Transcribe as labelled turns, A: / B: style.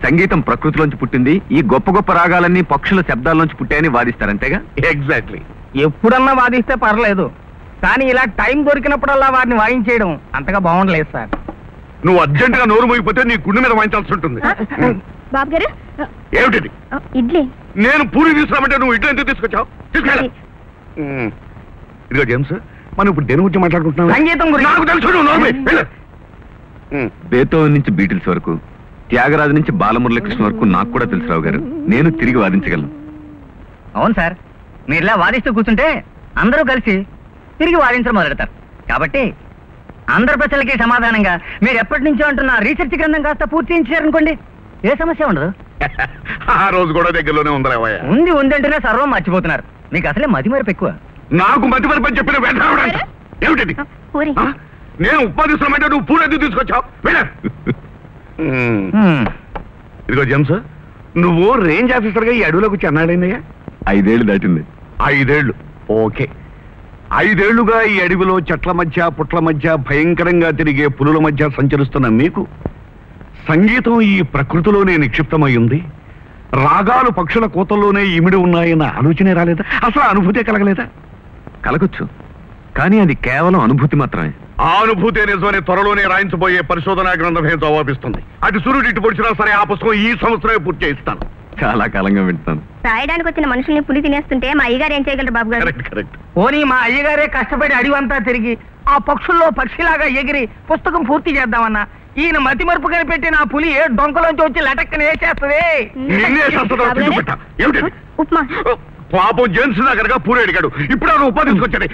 A: సంగీతం ప్రకృతిలోంచి పుట్టింది, ఈ గొప్ప గొప్ప రాగాలన్నీ పక్షుల శబ్దాల్లోంచి పుట్టాయని వాదిస్తారంతేగా?
B: ఎగ్జాక్ట్లీ.
C: ఎప్పుడన్నా వాదిస్తే పర్లేదు, కానీ ఇలా టైం దొరికినప్పుడల్లా వారిని వాయించేయడం అంతగా బాగుండలేదు సార్.
B: నువ్వు అర్జెంటుగా నోరు మోగిపోతే నీ గుండె మీద వాయించాల్సి ఉంటుంది.
D: బాబు గారు,
B: ఏమిటిది?
D: ఇడ్లీ.
B: నేను పూరి తీసుకురామంటే నువ్వు ఇడ్లీ ఎందుకు తీసుకొచ్చావు? తీసుకెళ్ళ. ఇదిగో జేమ్స్, మనం ఇప్పుడు దేని గురించి మాట్లాడుకుంటున్నాం?
C: సంగీతం గురించి.
B: నాకు తెలుసు, నువ్వు నోరు మూయి. వెళ్ళు.
A: బేతోవెన్ నుంచి బీటిల్స్ వరకు, త్యాగరాజు నుంచి బాలమురళీకృష్ణ వరకు నాకు కూడా తెలుసు రావు గారు. నేను తిరిగి వాదించగలను.
C: అవును సార్, మీరు ఇలా వాదిస్తూ కూర్చుంటే అందరూ కలిసి తిరిగి వాదించడం మొదలెడతారు. కాబట్టి అందరి ప్రశ్నలకి సమాధానంగా మీరు ఎప్పటి నుంచో అంటున్న రీసెర్చ్ గ్రంథం కాస్త పూర్తి చేయించారనుకోండి, ఏ సమస్య ఉండదు.
B: ఆ రోజు కూడా దగ్గరలోనే ఉందరావయ్య.
C: ఉంది ఉందంటేనే సర్వం మర్చిపోతున్నారు. మీకు అసలే మతి మరపు ఎక్కువ.
B: నాకు మతి మరపు అని చెప్పిన వెంటనే ఏమిటిది? నేను ఉప్మా తీసుకురామంటే నువ్వు పూరి ఎందుకు తీసుకొచ్చావు? వెళ్ళ. ఇదిగో జేమ్స్, నువ్వు రేంజ్ ఆఫీసర్గా ఈ అడవిలోకి వచ్చి అన్నాడైందయ్యా?
A: 5 ఏళ్ళు దాటింది.
B: 5 ఏళ్ళు. ఓకే. 5 ఏళ్లుగా ఈ అడవిలో చెట్ల మధ్య పుట్ల మధ్య భయంకరంగా తిరిగే పులుల మధ్య సంచరిస్తున్న మీకు సంగీతం ఈ ప్రకృతిలోనే నిక్షిప్తమై ఉంది, రాగాలు పక్షుల కోతల్లోనే ఇమిడి ఉన్నాయన్న ఆలోచనే రాలేదా? అసలు అనుభూతే కలగలేదా?
A: కలగొచ్చు, కానీ అది కేవలం అనుభూతి మాత్రమే.
B: ఆ అనుభూతి నిజమని త్వరలోనే రాయించబోయే పరిశోధనా గ్రంథం ఏం జవాబిస్తుంది. అటు సూర్యుడు ఇటు పొడిచినా సరే ఆ పుస్తకం ఈ సంవత్సరమే పూర్తి చేయిస్తాను.
A: చాలా కాలంగా వింటాను.
D: రాయడానికి వచ్చిన మనుషుల్ని పులి తినేస్తుంటే మా అయ్యగారు ఏం చేయగలరు బాబు గారు?
B: కరెక్ట్.
C: పోనీ మా అయ్యగారే కష్టపడి అడివంతా తిరిగి ఆ పక్షుల్లో పక్షిలాగా ఎగిరి పుస్తకం పూర్తి చేద్దామన్నా, ఈయన మతి మరుపు కనిపెట్టిన ఆ పులి ఏ డొంకలోంచి వచ్చి లటక్కని వేసేస్తుంది.
D: ఉప్మా.
B: పాపం జేమ్స్ దగ్గరగా పూరి అడిగాడు. ఇప్పుడు ఉపాధి తీసుకొచ్చాడు.